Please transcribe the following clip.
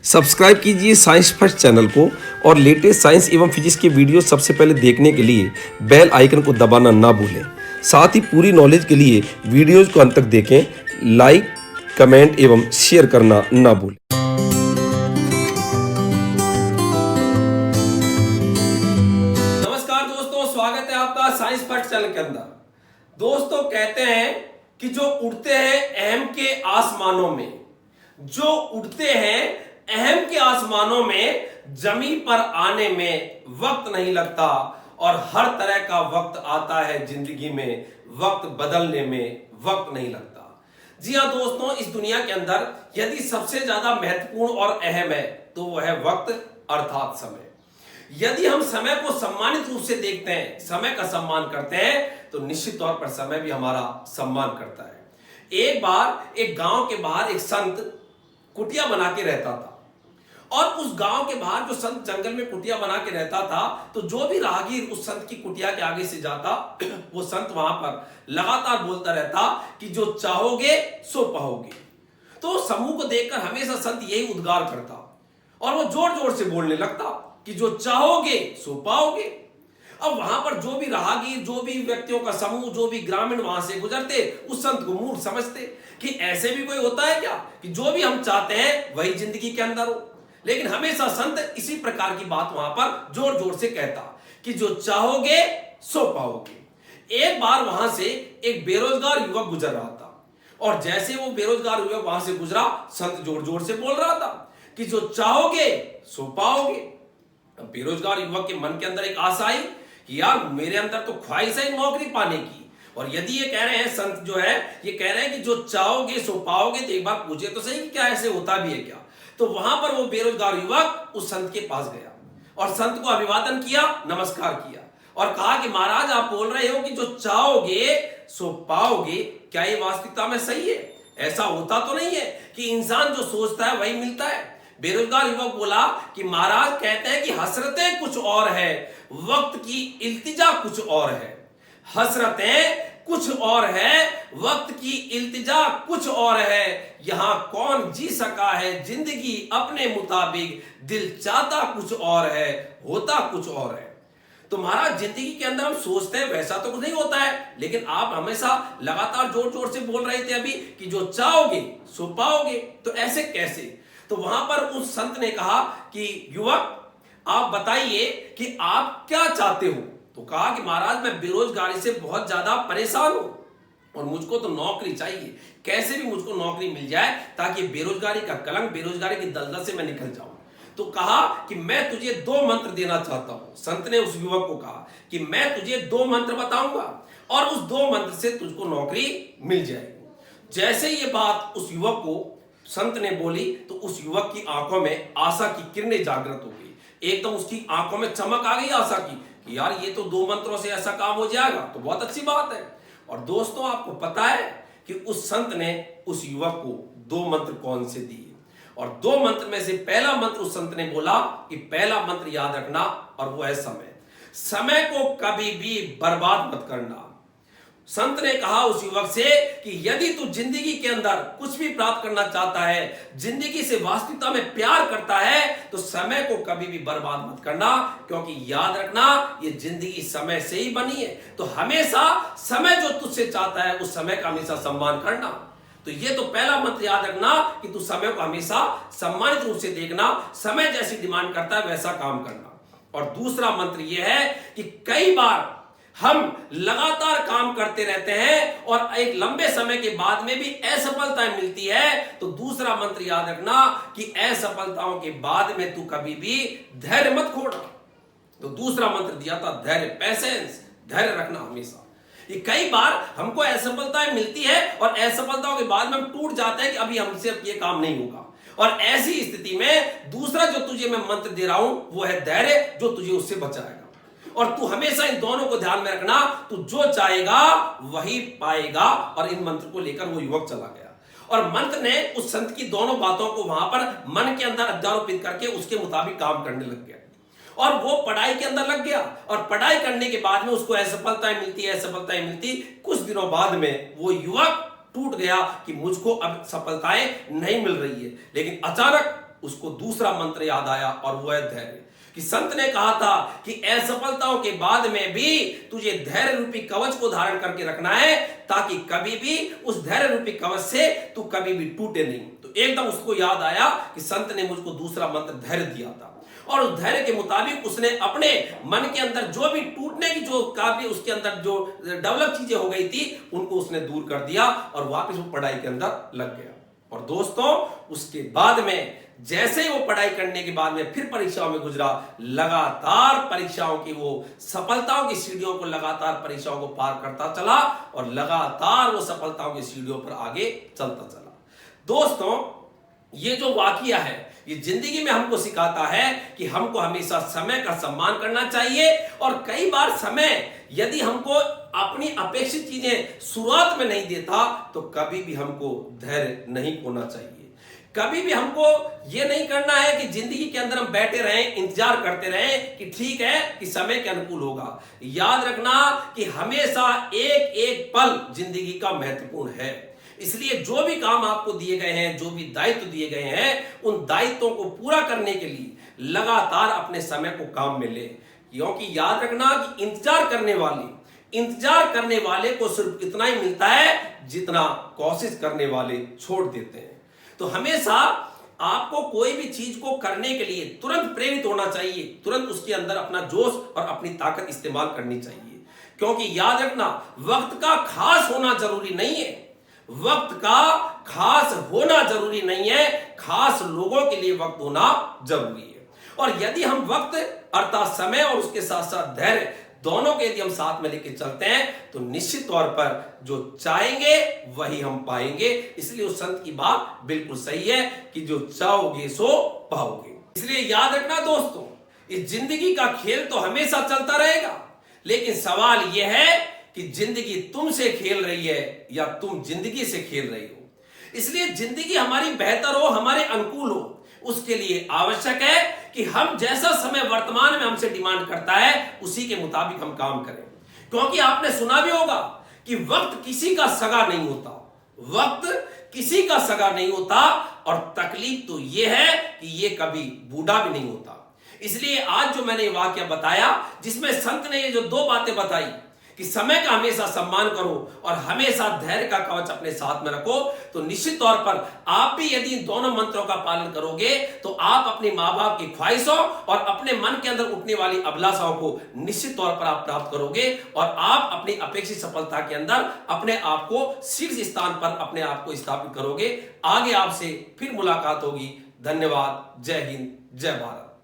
Subscribe कीजिए science first channel को और लेटेस्ट साइंस एवं फिजिक्स के वीडियो सबसे पहले देखने के लिए बेल आइकन को दबाना ना भूलें। साथ ही पूरी नॉलेज के लिए वीडियोज को अंत तक देखें, लाइक, कमेंट एवं शेयर करना ना भूलें। नमस्कार दोस्तों, स्वागत है आपका साइंस फर्स्ट चैनल के अंदर। दोस्तों कहते हैं कि जो उड़ते हैं अहम के आसमानों में, जो उड़ते हैं अहम के आसमानों में, जमीन पर आने में वक्त नहीं लगता और हर तरह का वक्त आता है जिंदगी में, वक्त बदलने में वक्त नहीं लगता। जी हां दोस्तों, इस दुनिया के अंदर यदि सबसे ज्यादा महत्वपूर्ण और अहम है तो वह है वक्त अर्थात समय। यदि हम समय को सम्मानित रूप से देखते हैं, समय का सम्मान करते हैं, तो निश्चित तौर पर समय भी हमारा सम्मान करता है। एक बार एक गांव के बाहर एक संत कुटिया बना के रहता था और उस गांव के बाहर जो संत जंगल में कुटिया बना के रहता था, तो जो भी राहगीर उस संत की कुटिया के आगे से जाता, वो संत वहां पर लगातार बोलता रहता कि जो चाहोगे सो पाओगे। तो समूह को देखकर हमेशा संत यही उद्गार करता और वो जोर जोर से बोलने लगता कि जो चाहोगे सो पाओगे। अब वहां पर जो भी राहगीर, जो भी व्यक्तियों का समूह, जो भी ग्रामीण वहां से गुजरते, उस संत को मूर्ख समझते कि ऐसे भी कोई होता है क्या कि जो भी हम चाहते हैं वही जिंदगी के अंदर हो। लेकिन हमेशा संत इसी प्रकार की बात वहां पर जोर जोर से कहता कि जो चाहोगे सो पाओगे। एक बार वहां से एक बेरोजगार युवक गुजर रहा था और जैसे वो बेरोजगार युवक वहां से गुजरा, संत जोर जोर से बोल रहा था कि जो चाहोगे सो पाओगे। बेरोजगार युवक के मन के अंदर एक आशा आई कि यार मेरे अंदर तो ख्वाहिश है नौकरी पाने की, और यदि ये कह रहे हैं संत जो है, ये कह रहे हैं कि जो चाहोगे सो पाओगे, तो एक बार पूछे तो सही कि क्या ऐसे होता भी है क्या। तो वहां पर वो बेरोजगार युवक उस संत के पास गया और संत को अभिवादन किया, नमस्कार किया और कहा कि महाराज आप बोल रहे हो कि जो चाहोगे सो पाओगे, क्या ये वास्तविकता में सही है? ऐसा होता तो नहीं है कि इंसान जो सोचता है वही मिलता है? बेरोजगार युवक बोला कि महाराज कहते हैं कि हसरतें कुछ और है, वक्त की इल्तिजा कुछ और है। हसरतें कुछ और है, वक्त की इल्तिजा कुछ और है। यहां कौन जी सका है जिंदगी अपने मुताबिक, दिल चाहता कुछ और है, होता कुछ और है। तो महाराज जिंदगी के अंदर हम सोचते हैं वैसा तो कुछ नहीं होता है, लेकिन आप हमेशा लगातार जोर जोर से बोल रहे थे अभी कि जो चाहोगे सो पाओगे, तो ऐसे कैसे? तो वहां पर उस संत ने कहा कि युवक आप बताइए कि आप क्या चाहते हो। तो कहा कि महाराज मैं बेरोजगारी से बहुत ज्यादा परेशान हूं और मुझको तो नौकरी चाहिए, कैसे भी मुझको नौकरी मिल जाए ताकि बेरोजगारी का कलंक, बेरोजगारी की दलदल से मैं निकल जाऊं। तो कहा कि मैं तुझे 2 मंत्र देना चाहता हूं। संत ने उस युवक को कहा कि मैं तुझे 2 मंत्र बताऊंगा और उस 2 मंत्र से तुझको नौकरी मिल जाएगी। जैसे ये बात उस युवक को संत ने बोली, तो उस युवक की आंखों में आशा की किरणें जागृत हो गई। एकदम उसकी आंखों में चमक आ गई आशा की कि यार ये तो 2 मंत्रों से ऐसा काम हो जाएगा, तो बहुत अच्छी बात है। और दोस्तों आपको पता है कि उस संत ने उस युवक को 2 मंत्र कौन से दिए, और 2 मंत्र में से पहला मंत्र उस संत ने बोला कि पहला मंत्र याद रखना, और वो है समय। समय को कभी भी बर्बाद मत करना। संत ने कहा उस युवक से कि यदि तू जिंदगी के अंदर कुछ भी प्राप्त करना चाहता है, जिंदगी से वास्तविकता में प्यार करता है, तो समय को कभी भी बर्बाद मत करना, क्योंकि याद रखना ये जिंदगी समय से ही बनी है। तो हमेशा समय जो तुझसे चाहता है उस समय का हमेशा सम्मान करना। तो ये तो पहला मंत्र याद रखना कि तू समय को हमेशा सम्मानित रूप से देखना, समय जैसी डिमांड करता है वैसा काम करना। और दूसरा मंत्र यह है कि कई बार हम लगातार काम करते रहते हैं और एक लंबे समय के बाद में भी असफलताएं मिलती है, तो दूसरा मंत्र याद रखना कि असफलताओं के बाद में तू कभी भी धैर्य मत खोना। तो दूसरा मंत्र दिया था धैर्य, पैसेंस, धैर्य रखना हमेशा। ये कई बार हमको असफलताएं मिलती है और असफलताओं के बाद में हम टूट जाते हैं कि अभी हमसे अब ये काम नहीं होगा, और ऐसी स्थिति में दूसरा जो तुझे मैं मंत्र दे रहा हूं वो है धैर्य, जो तुझे उससे बचाएगा। और तू हमेशा इन दोनों को ध्यान में रखना, तू जो चाहेगा वही पाएगा। और इन मंत्र को लेकर वो युवक चला गया और मंत्र ने उस संत की दोनों बातों को वहां पर मन के अंदर अध्यारोपित करके उसके मुताबिक काम करने लग गया और वो पढ़ाई के अंदर लग गया। और पढ़ाई करने के बाद में उसको असफलताएं मिलती। कुछ दिनों बाद में वो युवक टूट गया कि मुझको अब सफलताएं नहीं मिल रही है। लेकिन अचानक उसको दूसरा मंत्र याद आया और वो है धैर्य। कि संत ने कहा था कि असफलताओं के बाद में भी तुझे धैर्य रूपी कवच को धारण करके रखना है, ताकि कभी भी उस धैर्य रूपी कवच से तू कभी भी टूटे नहीं। तो एकदम उसको याद आया कि संत ने मुझको दूसरा मंत्र धैर्य दिया था, और उस धैर्य के मुताबिक उसने अपने मन के अंदर जो भी टूटने की जो काबिल उसके अंदर जो डेवलप चीजें हो गई थी, उनको उसने दूर कर दिया और वापस वो पढ़ाई के अंदर लग गया। और दोस्तों, उसके बाद में जैसे ही वो पढ़ाई करने के बाद में फिर परीक्षाओं में गुजरा, लगातार परीक्षाओं की वो सफलताओं की सीढ़ियों को लगातार परीक्षाओं को पार करता चला और लगातार वो सफलताओं की सीढ़ियों पर आगे चलता चला। दोस्तों, ये जो वाकया है ये जिंदगी में हमको सिखाता है कि हमको हमेशा समय का सम्मान करना चाहिए, और कई बार समय यदि हमको अपनी अपेक्षित चीजें शुरुआत में नहीं देता तो कभी भी हमको धैर्य नहीं खोना चाहिए। कभी भी हमको यह नहीं करना है कि जिंदगी के अंदर हम बैठे रहें, इंतजार करते रहें कि ठीक है कि समय के अनुकूल होगा। याद रखना कि हमेशा एक एक पल जिंदगी का महत्वपूर्ण है। इसलिए जो भी काम आपको दिए गए हैं, जो भी दायित्व दिए गए हैं, उन दायित्वों को पूरा करने के लिए लगातार अपने समय को काम में ले। क्योंकि याद रखना कि इंतजार करने वाले को सिर्फ इतना ही मिलता है जितना कोशिश करने वाले छोड़ देते हैं। तो हमेशा आपको कोई भी चीज को करने के लिए तुरंत प्रेरित होना चाहिए, तुरंत उसके अंदर अपना जोश और अपनी ताकत इस्तेमाल करनी चाहिए। क्योंकि याद रखना, वक्त का खास होना जरूरी नहीं है, वक्त का खास होना जरूरी नहीं है, खास लोगों के लिए वक्त होना जरूरी है। और यदि हम वक्त अर्थात समय और उसके साथ साथ धैर्य दोनों के यदि हम साथ में लेके चलते हैं तो निश्चित तौर पर जो चाहेंगे वही हम पाएंगे। इसलिए उस संत की बात बिल्कुल सही है कि जो चाहोगे सो पाओगे। इसलिए याद रखना दोस्तों, इस जिंदगी का खेल तो हमेशा चलता रहेगा, लेकिन सवाल यह है कि जिंदगी तुमसे खेल रही है या तुम जिंदगी से खेल रही हो। इसलिए जिंदगी हमारी बेहतर हो, हमारे अनुकूल हो, उसके लिए आवश्यक है कि हम जैसा समय वर्तमान में हमसे डिमांड करता है उसी के मुताबिक हम काम करें। क्योंकि आपने सुना भी होगा कि वक्त किसी का सगा नहीं होता, वक्त किसी का सगा नहीं होता, और तकलीफ तो यह है कि यह कभी बूढ़ा भी नहीं होता। इसलिए आज जो मैंने वाक्य बताया, जिसमें संत ने ये जो दो बातें बताई कि समय का हमेशा सम्मान करो और हमेशा धैर्य का कवच अपने साथ में रखो, तो निश्चित तौर पर आप भी यदि इन दोनों मंत्रों का पालन करोगे तो आप अपने माँ बाप की ख्वाहिशों और अपने मन के अंदर उठने वाली अभिलाषाओं को निश्चित तौर पर आप प्राप्त करोगे, और आप अपनी अपेक्षित सफलता के अंदर अपने आप को शीर्ष स्थान पर अपने आप को स्थापित करोगे। आगे आपसे फिर मुलाकात होगी। धन्यवाद। जय हिंद, जय भारत।